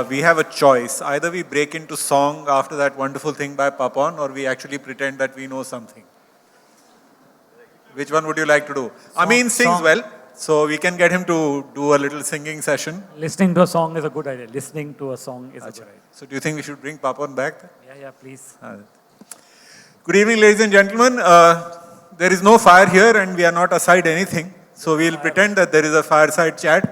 we have a choice. Either we break into song after that wonderful thing by Papon, or we actually pretend that we know something. Which one would you like to do? Amin sings well, so we can get him to do a little singing session. Listening to a song is a good idea. Listening to a song is a good idea. So do you think we should bring Papon back? Yeah, please. Good evening, ladies and gentlemen. There is no fire here and we are not aside anything. So we'll pretend that there is a fireside chat.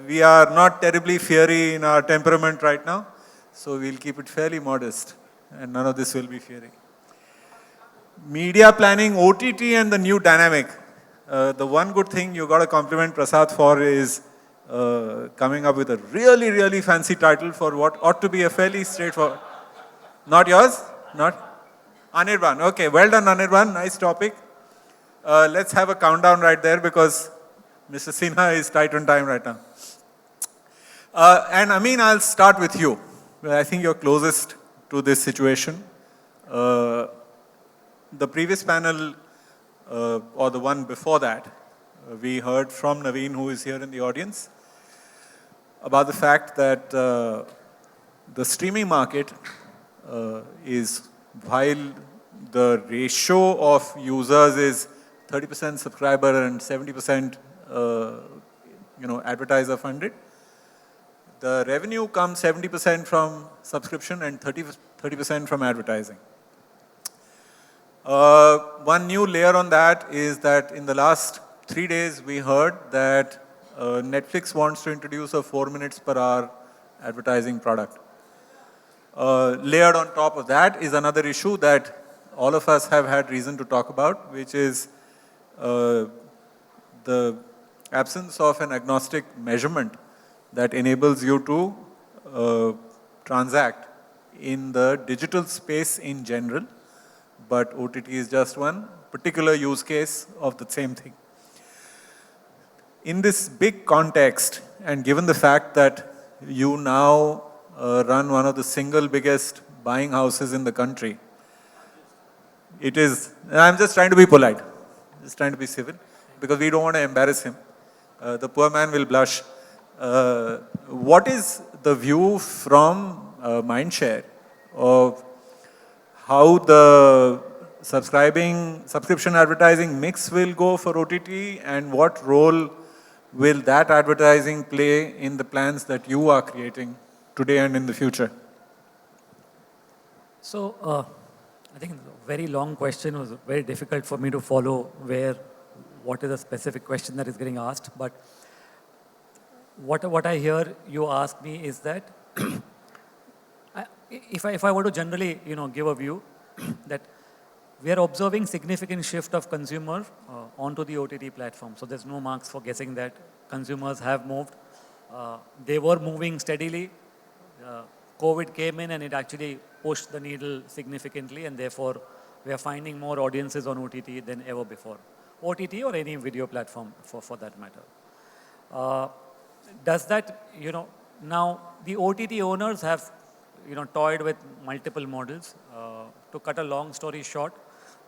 We are not terribly fiery in our temperament right now. So we'll keep it fairly modest. And none of this will be fiery. Media planning, OTT and the new dynamic. The one good thing you got to compliment Prasad for is coming up with a really, really fancy title for what ought to be a fairly straightforward. Not yours? Not? Anirban. Okay, well done Anirban. Nice topic. Let's have a countdown right there because Mr. Sinha is tight on time right now. And Amin, I'll start with you. I think you're closest to this situation. The previous panel, or the one before that, we heard from Naveen, who is here in the audience, about the fact that the streaming market is, while the ratio of users is 30% subscriber and 70% advertiser funded, the revenue comes 70% from subscription and 30% from advertising. One new layer on that is that in the last 3 days we heard that Netflix wants to introduce a 4 minutes per hour advertising product. Layered on top of that is another issue that all of us have had reason to talk about, which is the absence of an agnostic measurement that enables you to transact in the digital space in general, but OTT is just one particular use case of the same thing. In this big context, and given the fact that you now run one of the single biggest buying houses in the country, it is, and I'm just trying to be polite, just trying to be civil, because we don't want to embarrass him. The poor man will blush. What is the view from Mindshare of how the subscription advertising mix will go for OTT, and what role will that advertising play in the plans that you are creating today and in the future? So, I think a very long question was very difficult for me to follow what is the specific question that is getting asked. But what I hear you ask me is that if I were to generally give a view that we are observing significant shift of consumer onto the OTT platform. So there's no marks for guessing that consumers have moved. They were moving steadily. COVID came in and it actually pushed the needle significantly, and therefore we are finding more audiences on OTT than ever before. OTT or any video platform for that matter. Does that, now the OTT owners have, toyed with multiple models. To cut a long story short,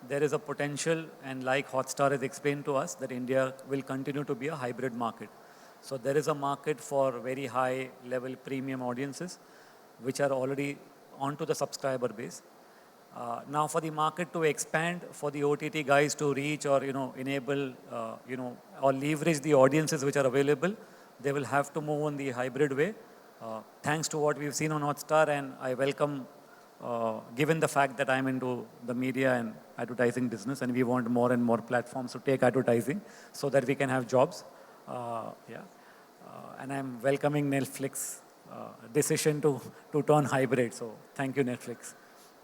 there is a potential, and like Hotstar has explained to us, that India will continue to be a hybrid market. So there is a market for very high level premium audiences, which are already onto the subscriber base. Now for the market to expand, for the OTT guys to reach or, enable, or leverage the audiences which are available, they will have to move on the hybrid way. Thanks to what we've seen on Hotstar, and I welcome, given the fact that I'm into the media and advertising business, and we want more and more platforms to take advertising so that we can have jobs. And I'm welcoming Netflix decision to turn hybrid. So thank you, Netflix,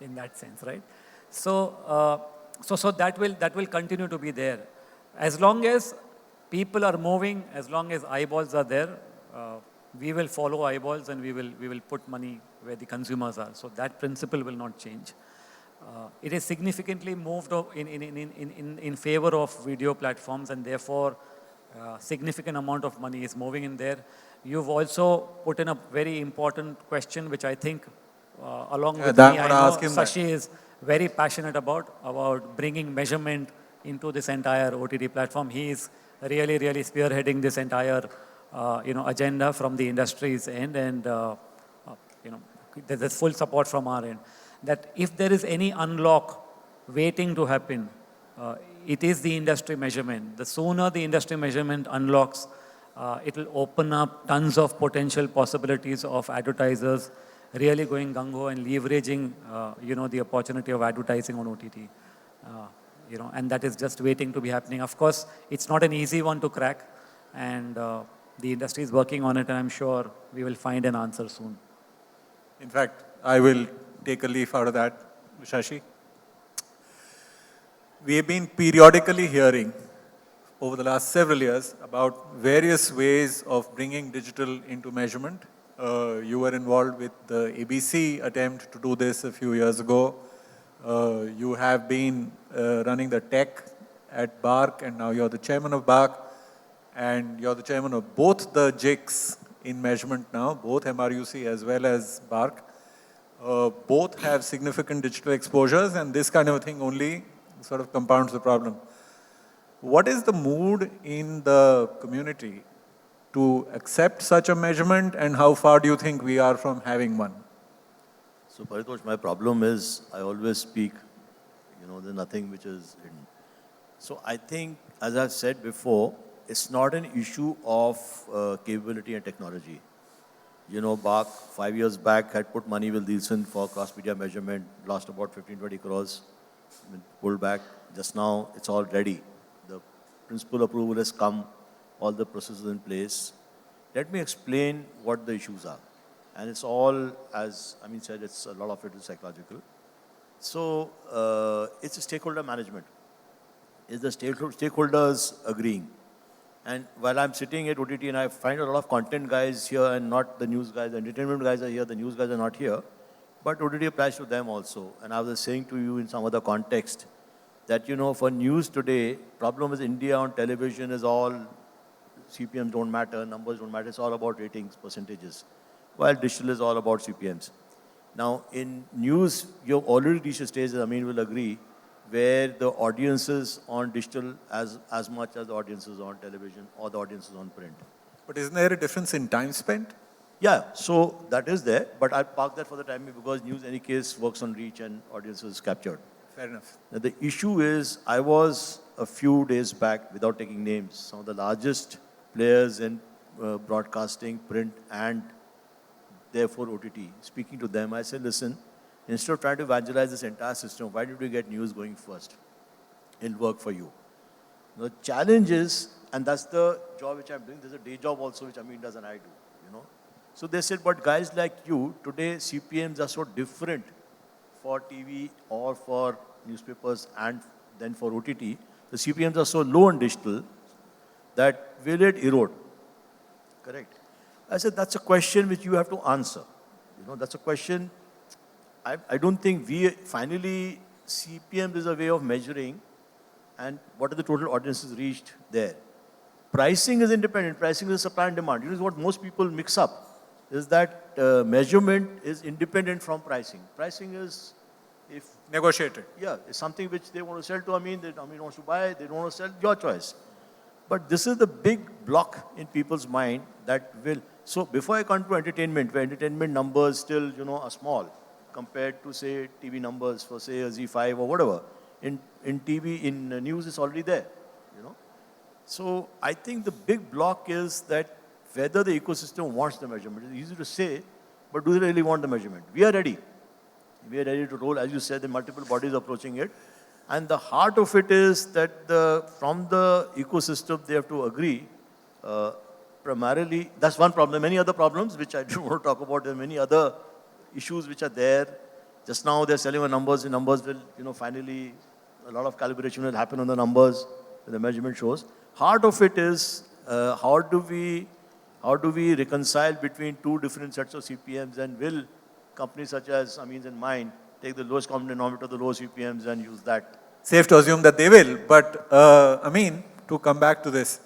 in that sense, right? So, so that will continue to be there. As long as people are moving, as long as eyeballs are there, we will follow eyeballs, and we will put money where the consumers are. So that principle will not change. It is significantly moved in favor of video platforms, and therefore significant amount of money is moving in there. You've also put in a very important question, which I think along with me, I know Shashi is very passionate about bringing measurement into this entire OTT platform. He is really spearheading this entire agenda from the industry's end, and there's full support from our end. That if there is any unlock waiting to happen, it is the industry measurement. The sooner the industry measurement unlocks, it will open up tons of potential possibilities of advertisers really going gung-ho and leveraging, the opportunity of advertising on OTT. And that is just waiting to be happening. Of course, it's not an easy one to crack, and the industry is working on it, and I'm sure we will find an answer soon. In fact, I will take a leaf out of that, Shashi. We have been periodically hearing over the last several years about various ways of bringing digital into measurement. You were involved with the ABC attempt to do this a few years ago. You have been running the tech at BARC, and now you're the chairman of BARC, and you're the chairman of both the JICs in measurement now, both MRUC as well as BARC. Both have significant digital exposures, and this kind of a thing only sort of compounds the problem. What is the mood in the community to accept such a measurement, and how far do you think we are from having one? So Paritosh, my problem is I always speak, there's nothing which is hidden. So I think, as I've said before, it's not an issue of capability and technology. BARC 5 years back had put money with Nielsen for cross-media measurement, lost about 15-20 crores, pulled back. Just now, it's all ready. The principal approval has come, all the processes in place. Let me explain what the issues are. And it's all, as Amin said, it's a lot of it is psychological. So it's a stakeholder management. Is the stakeholders agreeing? And while I'm sitting at OTT and I find a lot of content guys here and not the news guys, the entertainment guys are here, the news guys are not here, but OTT applies to them also. And I was saying to you in some other context that, for news today, problem is India on television is all, CPMs don't matter, numbers don't matter, it's all about ratings, percentages, while digital is all about CPMs. Now, in news, you've already reached a stage, that Amin will agree, where the audiences on digital as much as the audiences on television or the audiences on print. But isn't there a difference in time spent? Yeah, so that is there, but I'll park that for the time being because news, in any case, works on reach and audiences captured. Fair enough. Now, the issue is, I was a few days back, without taking names, some of the largest players in broadcasting, print, and therefore OTT. Speaking to them, I said, listen, instead of trying to evangelize this entire system, why did we get news going first? It'll work for you. The challenge is, and that's the job which I'm doing, there's a day job also which Amin does and I do, So they said, but guys like you, today CPMs are so different for TV or for newspapers and then for OTT. The CPMs are so low on digital that will it erode? Correct. I said, that's a question which you have to answer. That's a question. I don't think finally, CPM is a way of measuring and what are the total audiences reached there. Pricing is independent. Pricing is supply and demand. What most people mix up is that measurement is independent from pricing. Pricing is if negotiated. Yeah, it's something which they want to sell to Amin, that Amin wants to buy, they don't want to sell, your choice. But this is the big block in people's mind that will, so before I come to entertainment, where entertainment numbers still, are small compared to say TV numbers for say a Z5 or whatever. In TV, in news, it's already there, So I think the big block is that whether the ecosystem wants the measurement. It's easy to say, but do they really want the measurement? We are ready. We are ready to roll. As you said, the multiple bodies approaching it. And the heart of it is that from the ecosystem, they have to agree. Primarily, that's one problem. Many other problems, which I don't want to talk about. There are many other issues which are there. Just now, they're selling the numbers. The numbers will, finally, a lot of calibration will happen on the numbers, when the measurement shows. Heart of it is, how do we reconcile between two different sets of CPMs, and will companies such as Amin's and mine take the lowest common denominator of the low CPMs and use that? Safe to assume that they will, but Amin, to come back to this,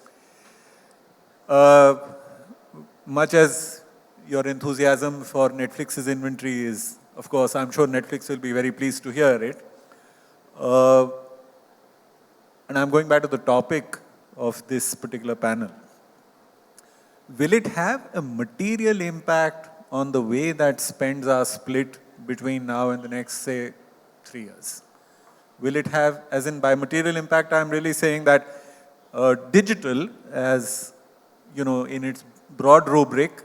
much as your enthusiasm for Netflix's inventory is, of course, I'm sure Netflix will be very pleased to hear it. And I'm going back to the topic of this particular panel. will it have a material impact on the way that spends are split between now and the next, say, 3 years? Will it have, as in by material impact, I'm really saying that digital, as you know, in its broad rubric,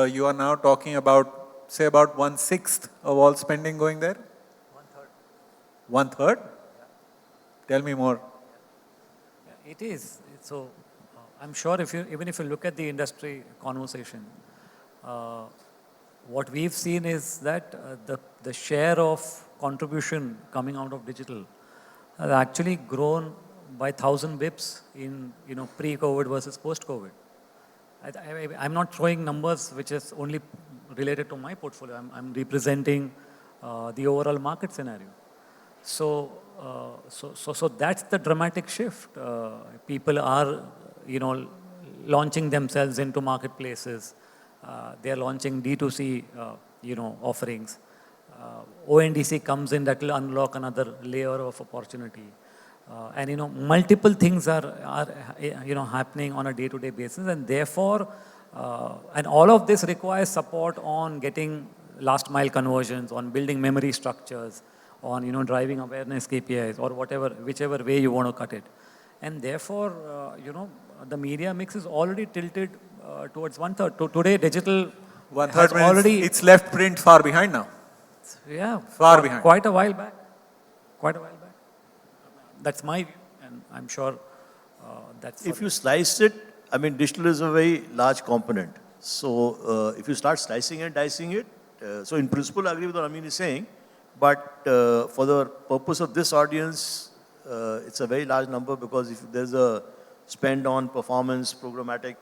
you are now talking about, say, about 1/6 of all spending going there? 1/3. 1/3? Tell me more. Yeah, it is. So I'm sure even if you look at the industry conversation, what we've seen is that the share of contribution coming out of digital has actually grown by 1,000 bips in pre-COVID versus post-COVID. I'm not throwing numbers which is only related to my portfolio. I'm representing the overall market scenario. So that's the dramatic shift. People are, launching themselves into marketplaces. They are launching D2C, offerings. ONDC comes in, that will unlock another layer of opportunity. And multiple things are happening on a day-to-day basis, and therefore, and all of this requires support on getting last mile conversions, on building memory structures, on driving awareness KPIs, or whichever way you want to cut it. And therefore, the media mix is already tilted towards 1/3. Today, digital 1/3 means already, it's left print far behind now. yeah, Far behind. Quite a while back. That's my view, and I'm sure that's. If you slice it, I mean, digital is a very large component. So if you start slicing and dicing it, so in principle, I agree with what Amin is saying, but for the purpose of this audience, it's a very large number, because if there's a spend on performance, programmatic,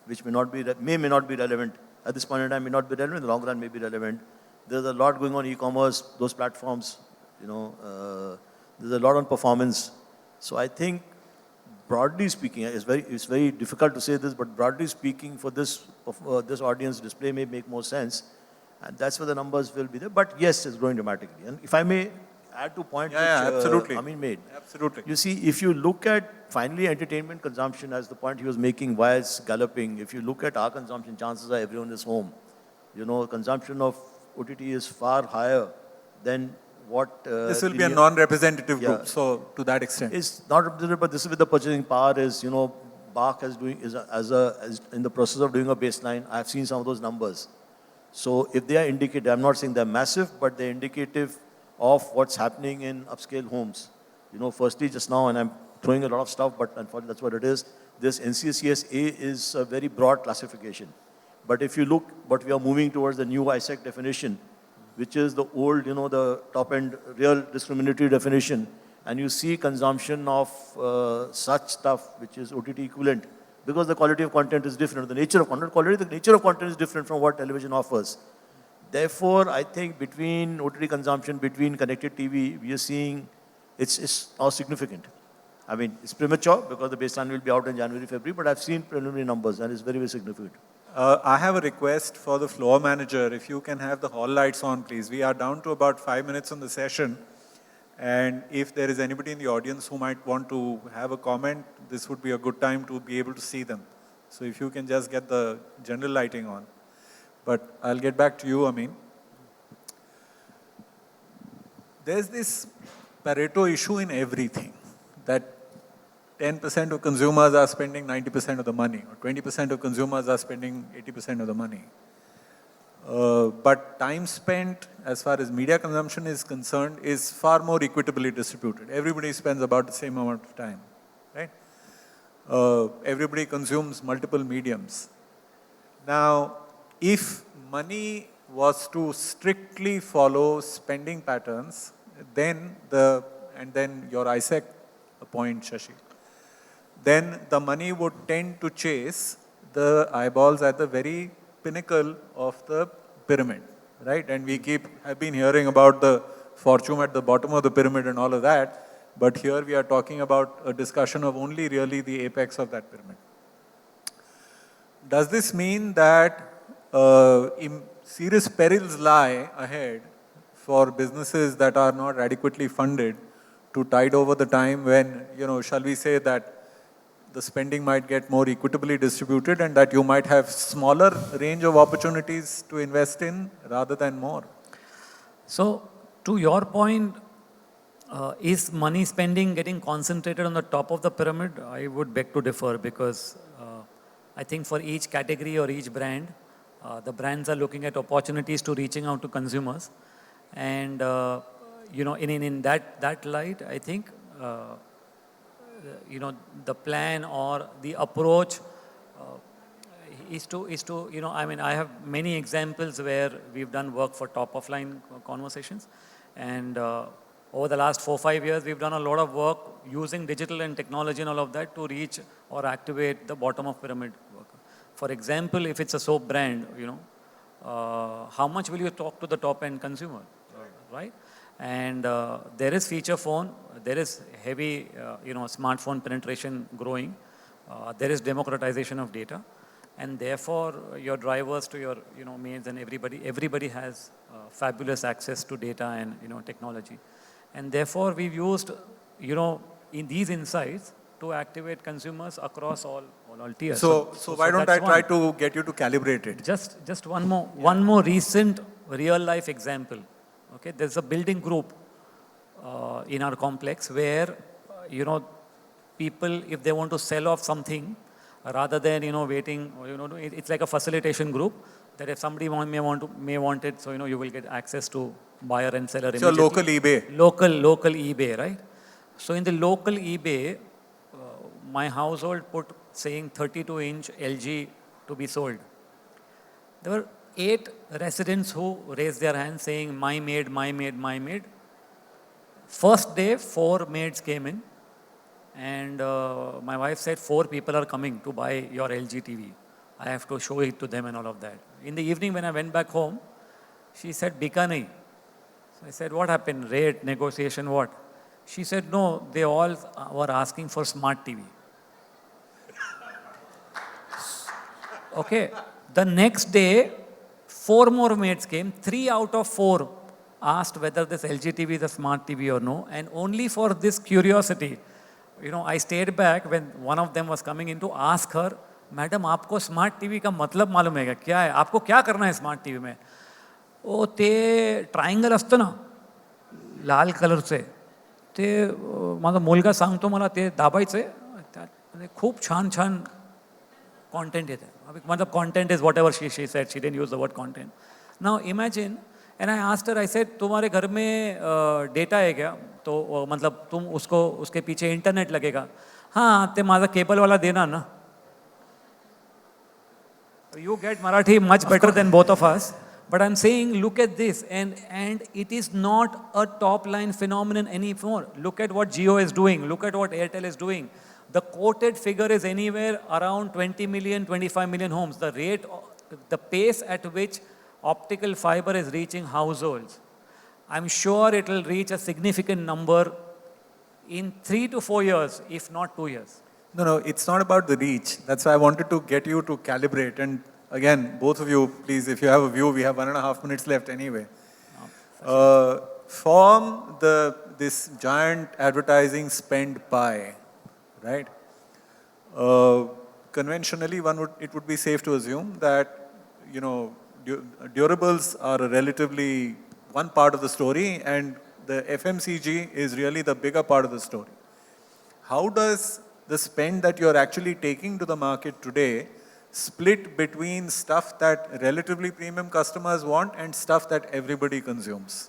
which may not be relevant at this point in time, may not be relevant. In the long run, may be relevant. There's a lot going on e-commerce, those platforms. There's a lot on performance. So I think, broadly speaking, it's very difficult to say this, but broadly speaking, for this audience, display may make more sense, and that's where the numbers will be there. But yes, it's growing dramatically. And if I may add to a point which absolutely. Amin made. Absolutely. You see, if you look at finally entertainment consumption, as the point he was making, why it's galloping, if you look at our consumption, chances are everyone is home. Consumption of OTT is far higher than what... this will be a non-representative group, so to that extent. It's not representative, but this is with the purchasing power is, BARC is in the process of doing a baseline. I've seen some of those numbers. So if they are indicative, I'm not saying they're massive, but they're indicative of what's happening in upscale homes. Firstly, just now, and I'm throwing a lot of stuff, but unfortunately that's what it is, this NCCS-A is a very broad classification. But if you look, but we are moving towards the new ISEC definition, which is the old, the top-end real discriminatory definition, and you see consumption of such stuff, which is OTT equivalent, because the quality of content is different. The nature of content is different from what television offers. Therefore, I think between OTT consumption, between connected TV, we are seeing it's now significant. I mean, it's premature because the baseline will be out in January, February, but I've seen preliminary numbers, and it's very, very significant. I have a request for the floor manager. If you can have the hall lights on, please. We are down to about 5 minutes on the session. And if there is anybody in the audience who might want to have a comment, this would be a good time to be able to see them. So if you can just get the general lighting on. But I'll get back to you, Amin. There's this Pareto issue in everything, that 10% of consumers are spending 90% of the money, or 20% of consumers are spending 80% of the money. But time spent, as far as media consumption is concerned, is far more equitably distributed. Everybody spends about the same amount of time, right? Everybody consumes multiple mediums. Now, if money was to strictly follow spending patterns, then your ISEC point, Shashi, then the money would tend to chase the eyeballs at the very pinnacle of the pyramid, right? And we have been hearing about the fortune at the bottom of the pyramid and all of that, but here we are talking about a discussion of only really the apex of that pyramid. Does this mean that serious perils lie ahead for businesses that are not adequately funded to tide over the time when, shall we say that the spending might get more equitably distributed and that you might have smaller range of opportunities to invest in rather than more. So, to your point, is money spending getting concentrated on the top of the pyramid? I would beg to differ because I think for each category or each brand, the brands are looking at opportunities to reaching out to consumers. And, in that light, I think, the plan or the approach is to, I have many examples where we've done work for top of line conversations. And over the last 4-5 years, we've done a lot of work using digital and technology and all of that to reach or activate the bottom of pyramid work. For example, if it's a soap brand, how much will you talk to the top end consumer, right? And there is feature phone, there is heavy, smartphone penetration growing. There is democratization of data. And therefore, your drivers to your, maids and everybody has fabulous access to data and, technology. And therefore, we've used, in these insights to activate consumers across all tiers. So why don't I try to get you to calibrate it? Just one more recent real life example. Okay, there's a building group in our complex where, people, if they want to sell off something, rather than, waiting, it's like a facilitation group that if somebody may want it, so, you will get access to buyer and seller immediately. So local eBay. Local eBay, right? So in the local eBay, my household put saying 32-inch LG to be sold. There were 8 residents who raised their hands saying, my maid. First day, 4 maids came in. And my wife said, 4 people are coming to buy your LG TV. I have to show it to them and all of that. In the evening when I went back home, she said, Bika nahi. So I said, what happened? Rate, negotiation, what? She said, no, they all were asking for smart TV. Okay. The next day, 4 more maids came. 3 out of 4 asked whether this LG TV is a smart TV or no. And only for this curiosity, I stayed back when one of them was coming in to ask her, Madam, आपको smart TV का मतलब मालूम है क्या है? आपको क्या करना है smart TV में? ओ ते triangle असतं ना, लाल कलरचे. ते माझा मुलगा सांगतो मला ते दाबायचे. त्यात खूप छान content येते. मतलब content is whatever she said. She didn't use the word content. Now imagine, and I asked her, I said, तुम्हारे घर में डेटा है क्या? तो मतलब तुम उसके पीछे इंटरनेट लगेगा. हाँ, ते माझा केबल वाला देना ना. You get Marathi much better than both of us. But I'm saying, look at this, and it is not a top line phenomenon anymore. Look at what Jio is doing. Look at what Airtel is doing. The quoted figure is anywhere around 20 million, 25 million homes. The pace at which optical fiber is reaching households, I'm sure it will reach a significant number in 3 to 4 years, if not 2 years. No, it's not about the reach. That's why I wanted to get you to calibrate. And again, both of you, please, if you have a view, we have 1.5 minutes left anyway. Form this giant advertising spend pie, right? Conventionally, it would be safe to assume that, durables are a relatively one part of the story, and the FMCG is really the bigger part of the story. How does the spend that you're actually taking to the market today split between stuff that relatively premium customers want and stuff that everybody consumes?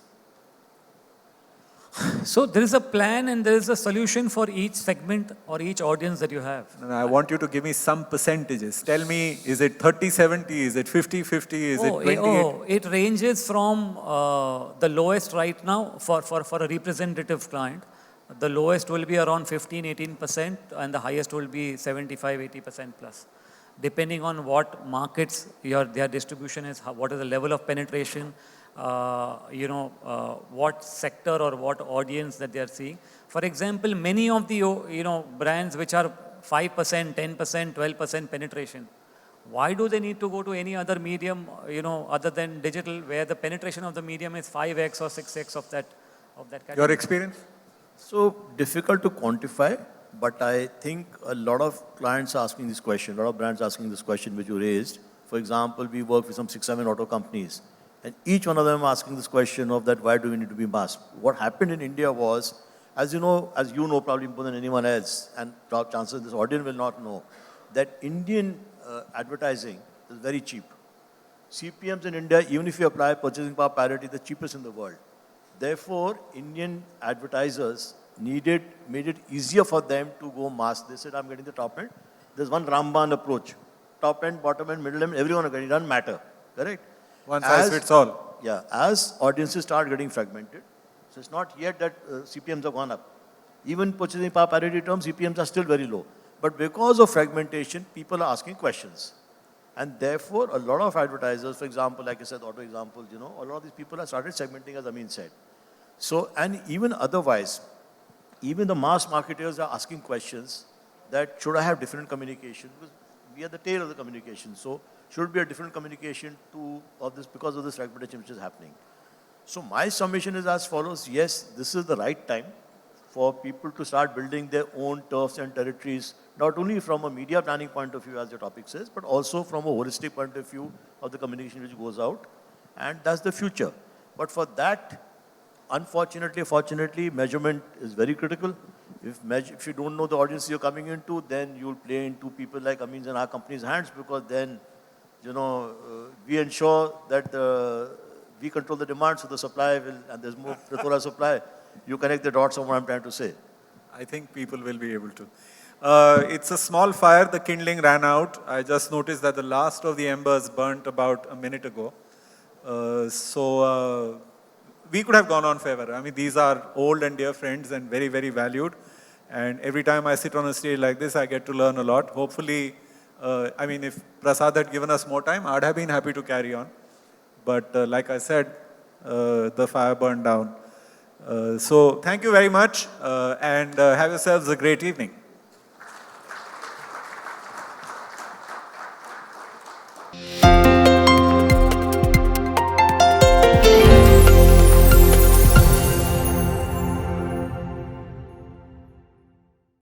So there is a plan and there is a solution for each segment or each audience that you have. And I want you to give me some percentages. Tell me, is it 30-70? Is it 50-50? Is it 28? It ranges from the lowest right now for a representative client. The lowest will be around 15-18% and the highest will be 75-80% plus. Depending on what markets their distribution is, what is the level of penetration, what sector or what audience that they are seeing. For example, many of the brands which are 5%, 10%, 12% penetration, why do they need to go to any other medium, other than digital, where the penetration of the medium is 5x or 6x of that category? Your experience? So difficult to quantify, But I think a lot of clients are asking this question, a lot of brands are asking this question which you raised. For example, we work with some 6-7 auto companies, and each one of them asking this question of that, why do we need to be masked? What happened in India was, as you know probably more than anyone else, and chances this audience will not know, that Indian advertising is very cheap. CPMs in India, even if you apply purchasing power parity, the cheapest in the world. Therefore, Indian advertisers made it easier for them to go mass. They said, I'm getting the top end. There's one Ramban approach. Top end, bottom end, middle end, everyone are getting it. Doesn't matter. Correct? One size fits all. Yeah. As audiences start getting fragmented, so it's not yet that CPMs have gone up. Even purchasing power parity terms, CPMs are still very low. But because of fragmentation, people are asking questions. And therefore, a lot of advertisers, for example, like I said, auto examples, a lot of these people have started segmenting, as Amin said. So, and even otherwise, even the mass marketers are asking questions that should I have different communication? Because we are the tail of the communication. So, should be a different communication of this because of this fragmentation which is happening. So, my summation is as follows. Yes, this is the right time for people to start building their own turfs and territories, not only from a media planning point of view, as the topic says, but also from a holistic point of view of the communication which goes out. And that's the future. But for that, unfortunately, fortunately, measurement is very critical. If you don't know the audience you're coming into, then you'll play into people like Amin's and our company's hands, because then, we ensure that we control the demand, so the supply will, and there's more plethora supply. You connect the dots on what I'm trying to say. I think people will be able to. It's a small fire. The kindling ran out. I just noticed that the last of the embers burnt about a minute ago. We could have gone on forever. I mean, these are old and dear friends and very, very valued. And every time I sit on a stage like this, I get to learn a lot. Hopefully, if Prasad had given us more time, I'd have been happy to carry on. But like I said, the fire burned down. So thank you very much and have yourselves a great evening.